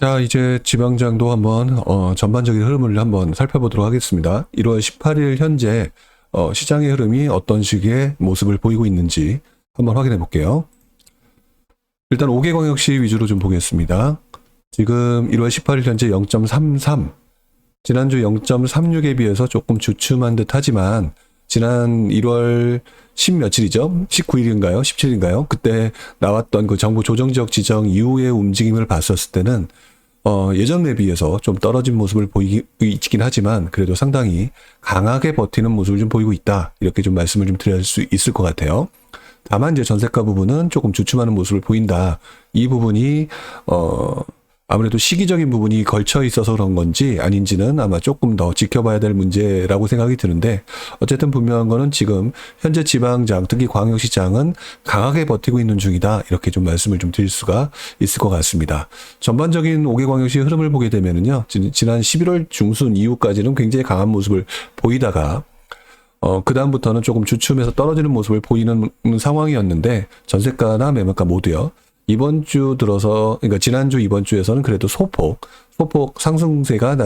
자, 이제 지방장도 한번 전반적인 흐름을 한번 살펴보도록 하겠습니다. 1월 18일 현재 시장의 흐름이 어떤 식의 모습을 보이고 있는지 한번 확인해 볼게요. 일단 5개광역시 위주로 좀 보겠습니다. 지금 1월 18일 현재 0.33, 지난주 0.36에 비해서 조금 주춤한 듯 하지만 지난 1월 10 며칠이죠? 19일인가요? 17일인가요? 그때 나왔던 그 정부 조정지역 지정 이후의 움직임을 봤었을 때는 예전에 비해서 좀 떨어진 모습을 보이긴 하지만 그래도 상당히 강하게 버티는 모습을 좀 보이고 있다. 이렇게 좀 말씀을 좀 드릴 수 있을 것 같아요. 다만 이제 전세가 부분은 조금 주춤하는 모습을 보인다. 이 부분이 아무래도 시기적인 부분이 걸쳐 있어서 그런 건지 아닌지는 아마 조금 더 지켜봐야 될 문제라고 생각이 드는데, 어쨌든 분명한 거는 지금 현재 지방장, 특히 광역시장은 강하게 버티고 있는 중이다. 이렇게 좀 말씀을 좀 드릴 수가 있을 것 같습니다. 전반적인 5개 광역시 흐름을 보게 되면은요, 지난 11월 중순 이후까지는 굉장히 강한 모습을 보이다가 그다음부터는 조금 주춤해서 떨어지는 모습을 보이는 상황이었는데, 전세가나 매매가 모두요. 이번 주 들어서, 그러니까 지난주 이번 주에서는 그래도 소폭 상승세가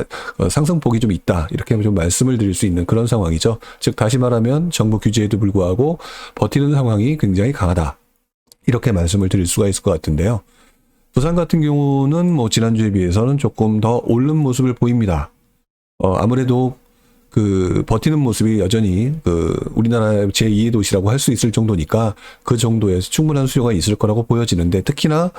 상승폭이 좀 있다. 이렇게 좀 말씀을 드릴 수 있는 그런 상황이죠. 즉 다시 말하면 정부 규제에도 불구하고 버티는 상황이 굉장히 강하다. 이렇게 말씀을 드릴 수가 있을 것 같은데요. 부산 같은 경우는 뭐 지난주에 비해서는 조금 더 오른 모습을 보입니다. 아무래도 그 버티는 모습이 여전히 우리나라의 제2의 도시라고 할 수 있을 정도니까 그 정도에서 충분한 수요가 있을 거라고 보여지는데, 특히나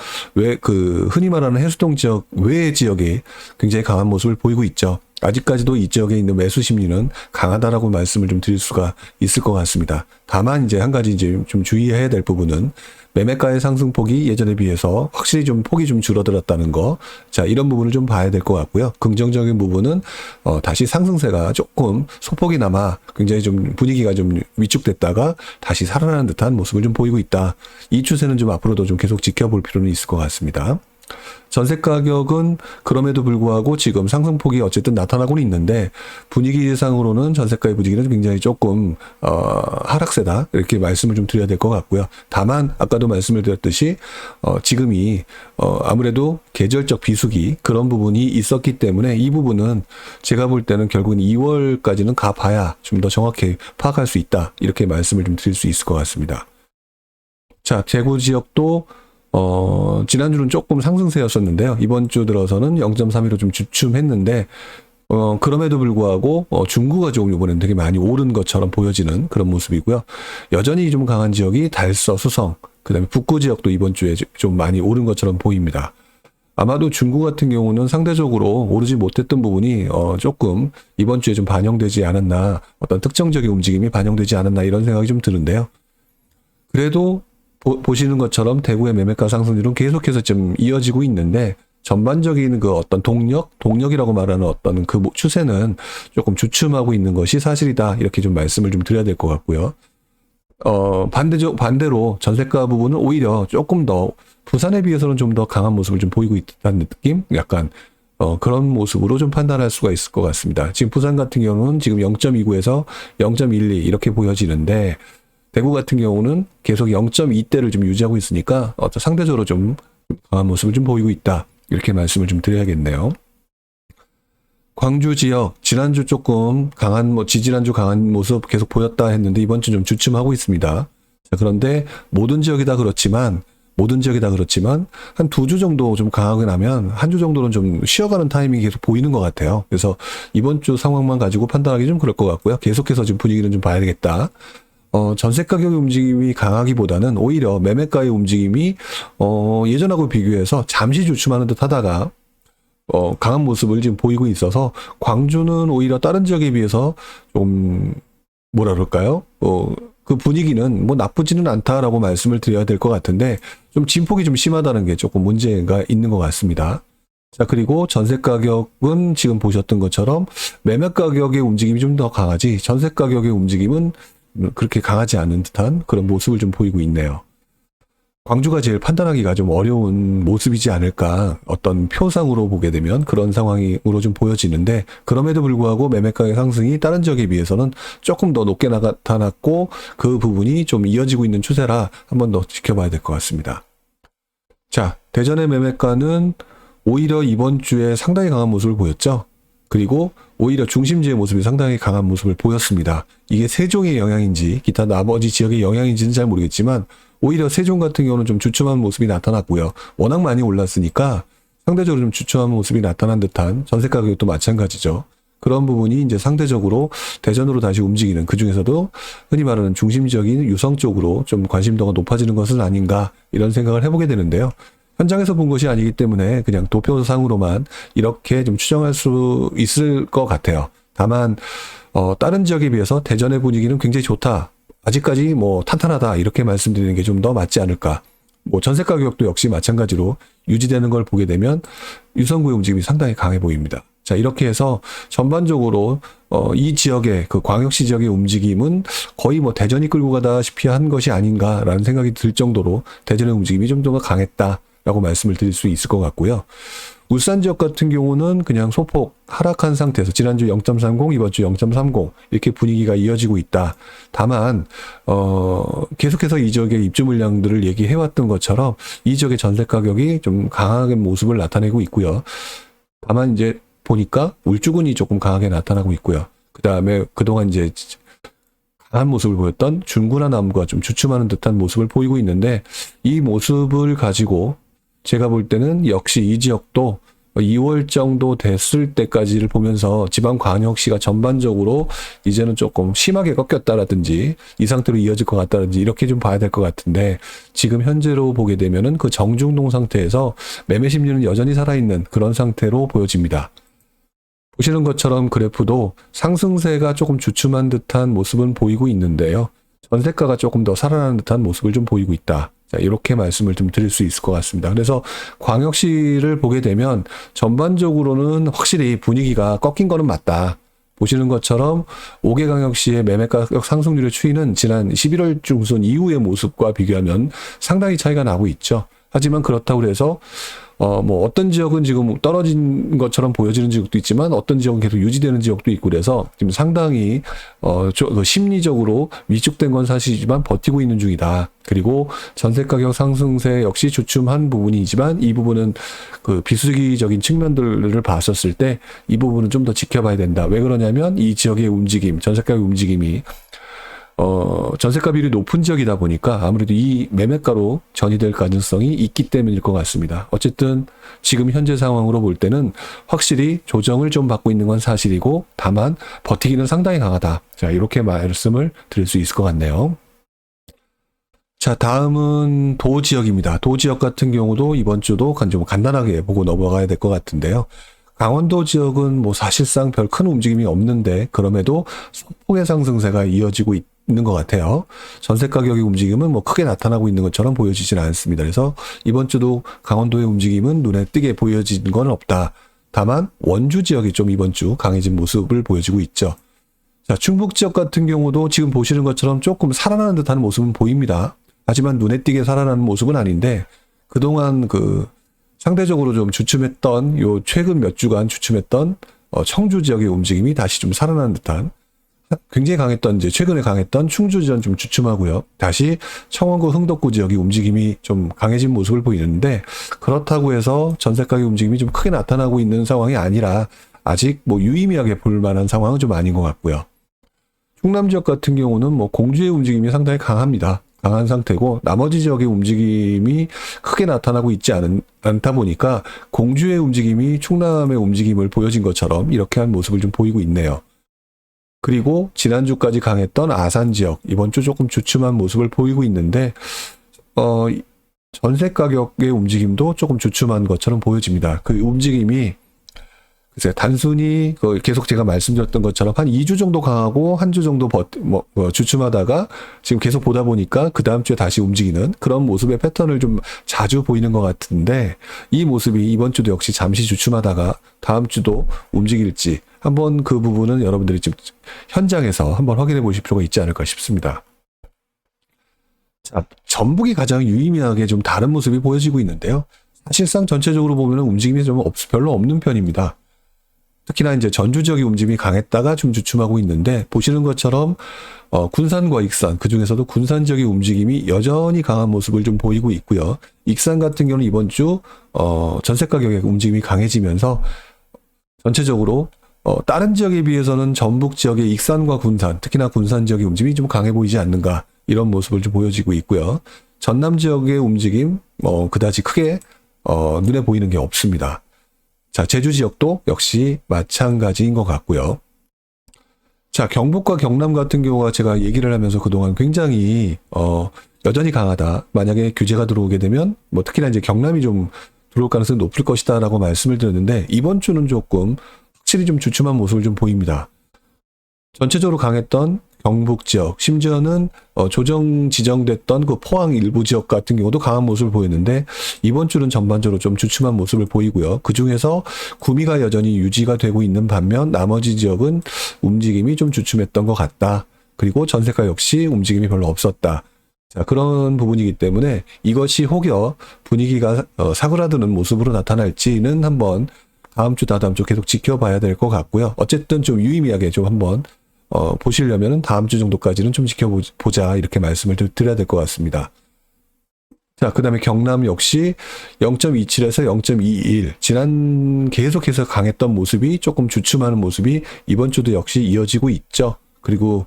흔히 말하는 해수동 지역 외의 지역에 굉장히 강한 모습을 보이고 있죠. 아직까지도 이 지역에 있는 매수 심리는 강하다라고 말씀을 좀 드릴 수가 있을 것 같습니다. 다만 이제 한 가지 이제 좀 주의해야 될 부분은 매매가의 상승폭이 예전에 비해서 확실히 좀 폭이 좀 줄어들었다는 거. 자, 이런 부분을 좀 봐야 될 것 같고요. 긍정적인 부분은 다시 상승세가 조금 소폭이나마 굉장히 좀 분위기가 좀 위축됐다가 다시 살아나는 듯한 모습을 좀 보이고 있다. 이 추세는 좀 앞으로도 좀 계속 지켜볼 필요는 있을 것 같습니다. 전세 가격은 그럼에도 불구하고 지금 상승폭이 어쨌든 나타나고는 있는데, 분위기상으로는 전세가의 분위기는 굉장히 조금 하락세다, 이렇게 말씀을 좀 드려야 될 것 같고요. 다만 아까도 말씀을 드렸듯이 지금이 아무래도 계절적 비수기 그런 부분이 있었기 때문에 이 부분은 제가 볼 때는 결국은 2월까지는 가봐야 좀 더 정확히 파악할 수 있다, 이렇게 말씀을 좀 드릴 수 있을 것 같습니다. 자, 대구 지역도 지난주는 조금 상승세였었는데요. 이번 주 들어서는 0.32로 좀 주춤했는데, 그럼에도 불구하고, 중구가 조금 이번엔 되게 많이 오른 것처럼 보여지는 그런 모습이고요. 여전히 좀 강한 지역이 달서, 수성, 그 다음에 북구 지역도 이번 주에 좀 많이 오른 것처럼 보입니다. 아마도 중구 같은 경우는 상대적으로 오르지 못했던 부분이, 조금 이번 주에 좀 반영되지 않았나, 어떤 특정적인 움직임이 반영되지 않았나, 이런 생각이 좀 드는데요. 그래도 보시는 것처럼 대구의 매매가 상승률은 계속해서 좀 이어지고 있는데, 전반적인 그 어떤 동력이라고 말하는 어떤 그 추세는 조금 주춤하고 있는 것이 사실이다. 이렇게 좀 말씀을 좀 드려야 될 것 같고요. 반대로 전세가 부분은 오히려 조금 더 부산에 비해서는 좀 더 강한 모습을 좀 보이고 있다는 느낌? 약간 그런 모습으로 좀 판단할 수가 있을 것 같습니다. 지금 부산 같은 경우는 지금 0.29에서 0.12 이렇게 보여지는데, 대구 같은 경우는 계속 0.2대를 좀 유지하고 있으니까 상대적으로 좀 강한 모습을 좀 보이고 있다. 이렇게 말씀을 좀 드려야겠네요. 광주 지역, 지난주 조금 지지난주 강한 모습 계속 보였다 했는데 이번 주 좀 주춤하고 있습니다. 자, 그런데 모든 지역이 다 그렇지만 한 2주 정도 좀 강하게 나면 한 주 정도는 좀 쉬어가는 타이밍이 계속 보이는 것 같아요. 그래서 이번 주 상황만 가지고 판단하기 좀 그럴 것 같고요. 계속해서 지금 분위기는 좀 봐야 되겠다. 전세 가격의 움직임이 강하기보다는 오히려 매매가의 움직임이 예전하고 비교해서 잠시 주춤하는 듯 하다가 강한 모습을 지금 보이고 있어서, 광주는 오히려 다른 지역에 비해서 좀 뭐라 그럴까요? 그 분위기는 뭐 나쁘지는 않다라고 말씀을 드려야 될 것 같은데, 좀 진폭이 좀 심하다는 게 조금 문제가 있는 것 같습니다. 자, 그리고 전세 가격은 지금 보셨던 것처럼 매매 가격의 움직임이 좀 더 강하지, 전세 가격의 움직임은 그렇게 강하지 않은 듯한 그런 모습을 좀 보이고 있네요. 광주가 제일 판단하기가 좀 어려운 모습이지 않을까, 어떤 표상으로 보게 되면 그런 상황으로 좀 보여지는데, 그럼에도 불구하고 매매가의 상승이 다른 지역에 비해서는 조금 더 높게 나타났고, 그 부분이 좀 이어지고 있는 추세라 한 번 더 지켜봐야 될 것 같습니다. 자, 대전의 매매가는 오히려 이번 주에 상당히 강한 모습을 보였죠. 그리고 오히려 중심지의 모습이 상당히 강한 모습을 보였습니다. 이게 세종의 영향인지 기타 나머지 지역의 영향인지는 잘 모르겠지만 오히려 세종 같은 경우는 좀 주춤한 모습이 나타났고요. 워낙 많이 올랐으니까 상대적으로 좀 주춤한 모습이 나타난 듯한 전세가 가격도 마찬가지죠. 그런 부분이 이제 상대적으로 대전으로 다시 움직이는, 그 중에서도 흔히 말하는 중심적인 유성 쪽으로 좀 관심도가 높아지는 것은 아닌가, 이런 생각을 해보게 되는데요. 현장에서 본 것이 아니기 때문에 그냥 도표상으로만 이렇게 좀 추정할 수 있을 것 같아요. 다만 다른 지역에 비해서 대전의 분위기는 굉장히 좋다, 아직까지 뭐 탄탄하다, 이렇게 말씀드리는 게 좀 더 맞지 않을까. 뭐 전세 가격도 역시 마찬가지로 유지되는 걸 보게 되면 유성구의 움직임이 상당히 강해 보입니다. 자, 이렇게 해서 전반적으로 이 지역의 그 광역시 지역의 움직임은 거의 뭐 대전이 끌고 가다시피 한 것이 아닌가라는 생각이 들 정도로 대전의 움직임이 좀 더 강했다라고 말씀을 드릴 수 있을 것 같고요. 울산 지역 같은 경우는 그냥 소폭 하락한 상태에서 지난주 0.30, 이번 주 0.30 이렇게 분위기가 이어지고 있다. 다만 계속해서 이 지역의 입주 물량들을 얘기해왔던 것처럼 이 지역의 전세 가격이 좀 강하게 모습을 나타내고 있고요. 다만 이제 보니까 울주군이 조금 강하게 나타나고 있고요. 그 다음에 그동안 이제 강한 모습을 보였던 중구나 남구가 좀 주춤하는 듯한 모습을 보이고 있는데, 이 모습을 가지고 제가 볼 때는 역시 이 지역도 2월 정도 됐을 때까지를 보면서 지방광역시가 전반적으로 이제는 조금 심하게 꺾였다라든지 이 상태로 이어질 것 같다든지 이렇게 좀 봐야 될 것 같은데, 지금 현재로 보게 되면은 그 정중동 상태에서 매매 심리는 여전히 살아있는 그런 상태로 보여집니다. 보시는 것처럼 그래프도 상승세가 조금 주춤한 듯한 모습은 보이고 있는데요. 전세가가 조금 더 살아나는 듯한 모습을 좀 보이고 있다. 자, 이렇게 말씀을 좀 드릴 수 있을 것 같습니다. 그래서 광역시를 보게 되면 전반적으로는 확실히 분위기가 꺾인 거는 맞다. 보시는 것처럼 5개 광역시의 매매가격 상승률의 추이는 지난 11월 중순 이후의 모습과 비교하면 상당히 차이가 나고 있죠. 하지만 그렇다고 해서 뭐 어떤 지역은 지금 떨어진 것처럼 보여지는 지역도 있지만 어떤 지역은 계속 유지되는 지역도 있고, 그래서 지금 상당히 심리적으로 위축된 건 사실이지만 버티고 있는 중이다. 그리고 전세 가격 상승세 역시 주춤한 부분이지만 이 부분은 그 비수기적인 측면들을 봤었을 때 이 부분은 좀 더 지켜봐야 된다. 왜 그러냐면 이 지역의 움직임, 전세 가격 움직임이 전세가 비율이 높은 지역이다 보니까 아무래도 이 매매가로 전이될 가능성이 있기 때문일 것 같습니다. 어쨌든 지금 현재 상황으로 볼 때는 확실히 조정을 좀 받고 있는 건 사실이고, 다만 버티기는 상당히 강하다. 자, 이렇게 말씀을 드릴 수 있을 것 같네요. 자, 다음은 도 지역입니다. 도 지역 같은 경우도 이번 주도 좀 간단하게 보고 넘어가야 될 것 같은데요. 강원도 지역은 뭐 사실상 별 큰 움직임이 없는데 그럼에도 소폭의 상승세가 이어지고 있는 것 같아요. 전세 가격의 움직임은 뭐 크게 나타나고 있는 것처럼 보여지지는 않습니다. 그래서 이번 주도 강원도의 움직임은 눈에 띄게 보여진 건 없다. 다만 원주 지역이 좀 이번 주 강해진 모습을 보여지고 있죠. 자, 충북 지역 같은 경우도 지금 보시는 것처럼 조금 살아나는 듯한 모습은 보입니다. 하지만 눈에 띄게 살아나는 모습은 아닌데, 그동안 상대적으로 좀 주춤했던, 요 최근 몇 주간 주춤했던 청주 지역의 움직임이 다시 좀 살아나는 듯한, 굉장히 강했던, 이제 최근에 강했던 충주 지역은 좀 주춤하고요. 다시 청원구 흥덕구 지역의 움직임이 좀 강해진 모습을 보이는데, 그렇다고 해서 전세 가격 움직임이 좀 크게 나타나고 있는 상황이 아니라 아직 뭐 유의미하게 볼 만한 상황은 좀 아닌 것 같고요. 충남 지역 같은 경우는 뭐 공주의 움직임이 상당히 강합니다. 강한 상태고, 나머지 지역의 움직임이 크게 나타나고 있지 않다 보니까 공주의 움직임이 충남의 움직임을 보여진 것처럼 이렇게 한 모습을 좀 보이고 있네요. 그리고 지난주까지 강했던 아산 지역, 이번 주 조금 주춤한 모습을 보이고 있는데 전세 가격의 움직임도 조금 주춤한 것처럼 보여집니다. 그 움직임이 글쎄, 단순히 계속 제가 말씀드렸던 것처럼 한 2주 정도 강하고 한 주 정도 주춤하다가 지금 계속 보다 보니까 그 다음 주에 다시 움직이는 그런 모습의 패턴을 좀 자주 보이는 것 같은데, 이 모습이 이번 주도 역시 잠시 주춤하다가 다음 주도 움직일지 한번 그 부분은 여러분들이 지금 현장에서 한번 확인해 보실 필요가 있지 않을까 싶습니다. 자, 전북이 가장 유의미하게 좀 다른 모습이 보여지고 있는데요. 사실상 전체적으로 보면 움직임이 좀 별로 없는 편입니다. 특히나 이제 전주 지역의 움직임이 강했다가 좀 주춤하고 있는데, 보시는 것처럼 군산과 익산, 그 중에서도 군산 지역의 움직임이 여전히 강한 모습을 좀 보이고 있고요. 익산 같은 경우는 이번 주 전세 가격의 움직임이 강해지면서 전체적으로 다른 지역에 비해서는 전북 지역의 익산과 군산, 특히나 군산 지역의 움직임이 좀 강해 보이지 않는가, 이런 모습을 좀 보여지고 있고요. 전남 지역의 움직임 그다지 크게 눈에 보이는 게 없습니다. 자, 제주 지역도 역시 마찬가지인 것 같고요. 자, 경북과 경남 같은 경우가 제가 얘기를 하면서 그동안 굉장히 여전히 강하다. 만약에 규제가 들어오게 되면 뭐 특히나 이제 경남이 좀 들어올 가능성이 높을 것이다라고 말씀을 드렸는데, 이번 주는 조금 확실히 좀 주춤한 모습을 좀 보입니다. 전체적으로 강했던 경북 지역, 심지어는 조정 지정됐던 그 포항 일부 지역 같은 경우도 강한 모습을 보였는데, 이번 주는 전반적으로 좀 주춤한 모습을 보이고요. 그 중에서 구미가 여전히 유지가 되고 있는 반면 나머지 지역은 움직임이 좀 주춤했던 것 같다. 그리고 전세가 역시 움직임이 별로 없었다. 자, 그런 부분이기 때문에 이것이 혹여 분위기가 사그라드는 모습으로 나타날지는 한번 다음 주, 다다음 주 계속 지켜봐야 될 것 같고요. 어쨌든 좀 유의미하게 좀 한번 보시려면은 다음 주 정도까지는 좀 지켜보자, 이렇게 말씀을 드려야 될 것 같습니다. 자, 그 다음에 경남 역시 0.27에서 0.21, 지난 계속해서 강했던 모습이 조금 주춤하는 모습이 이번 주도 역시 이어지고 있죠. 그리고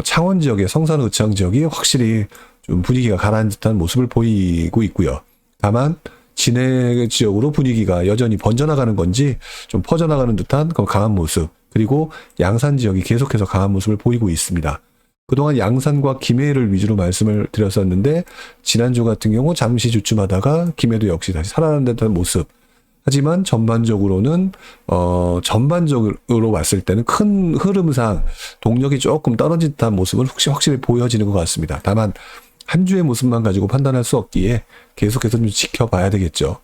창원 지역의 성산 의창 지역이 확실히 좀 분위기가 가라앉은 듯한 모습을 보이고 있고요. 다만 진해 지역으로 분위기가 여전히 번져나가는 건지 좀 퍼져나가는 듯한 강한 모습, 그리고 양산 지역이 계속해서 강한 모습을 보이고 있습니다. 그동안 양산과 김해를 위주로 말씀을 드렸었는데, 지난주 같은 경우 잠시 주춤하다가 김해도 역시 다시 살아나는 듯한 모습. 하지만 전반적으로는 전반적으로 봤을 때는 큰 흐름상 동력이 조금 떨어진 듯한 모습은 확실히 보여지는 것 같습니다. 다만 한 주의 모습만 가지고 판단할 수 없기에 계속해서 좀 지켜봐야 되겠죠.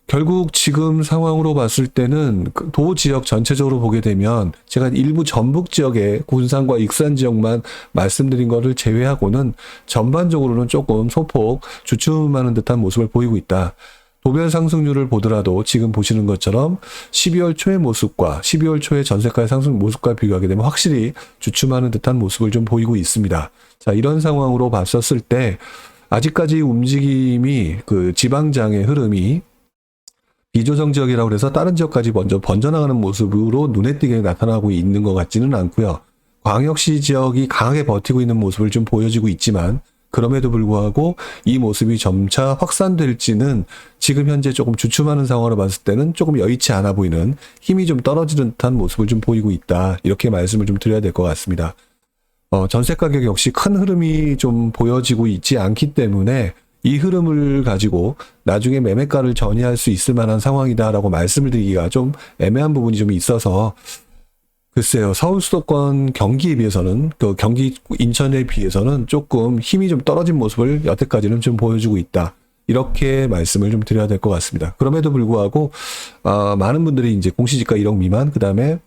결국 지금 상황으로 봤을 때는 도 지역 전체적으로 보게 되면 제가 일부 전북 지역의 군산과 익산 지역만 말씀드린 거를 제외하고는 전반적으로는 조금 소폭 주춤하는 듯한 모습을 보이고 있다. 도별 상승률을 보더라도 지금 보시는 것처럼 12월 초의 모습과 12월 초의 전세가의 상승 모습과 비교하게 되면 확실히 주춤하는 듯한 모습을 좀 보이고 있습니다. 자, 이런 상황으로 봤었을 때 아직까지 움직임이 그 지방장의 흐름이 비조정 지역이라고 해서 다른 지역까지 먼저 번져나가는 모습으로 눈에 띄게 나타나고 있는 것 같지는 않고요. 광역시 지역이 강하게 버티고 있는 모습을 좀 보여지고 있지만, 그럼에도 불구하고 이 모습이 점차 확산될지는 지금 현재 조금 주춤하는 상황으로 봤을 때는 조금 여의치 않아 보이는, 힘이 좀 떨어지는 듯한 모습을 좀 보이고 있다. 이렇게 말씀을 좀 드려야 될 것 같습니다. 전세 가격 역시 큰 흐름이 좀 보여지고 있지 않기 때문에 이 흐름을 가지고 나중에 매매가를 전이할 수 있을 만한 상황이다라고 말씀을 드리기가 좀 애매한 부분이 좀 있어서, 글쎄요, 서울 수도권 경기에 비해서는, 그 경기 인천에 비해서는 조금 힘이 좀 떨어진 모습을 여태까지는 좀 보여주고 있다. 이렇게 말씀을 좀 드려야 될 것 같습니다. 그럼에도 불구하고 많은 분들이 이제 공시지가 1억 미만, 그 다음에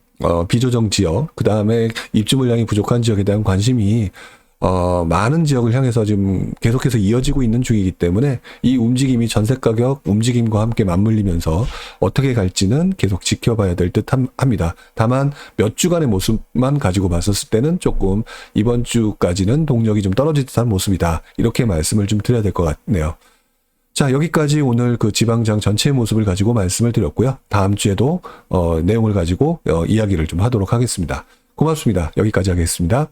비조정 지역, 그 다음에 입주 물량이 부족한 지역에 대한 관심이 많은 지역을 향해서 지금 계속해서 이어지고 있는 중이기 때문에 이 움직임이 전세 가격 움직임과 함께 맞물리면서 어떻게 갈지는 계속 지켜봐야 될 듯 합니다. 다만 몇 주간의 모습만 가지고 봤었을 때는 조금 이번 주까지는 동력이 좀 떨어질 듯한 모습이다. 이렇게 말씀을 좀 드려야 될 것 같네요. 자, 여기까지 오늘 그 지방장 전체의 모습을 가지고 말씀을 드렸고요. 다음 주에도 내용을 가지고 이야기를 좀 하도록 하겠습니다. 고맙습니다. 여기까지 하겠습니다.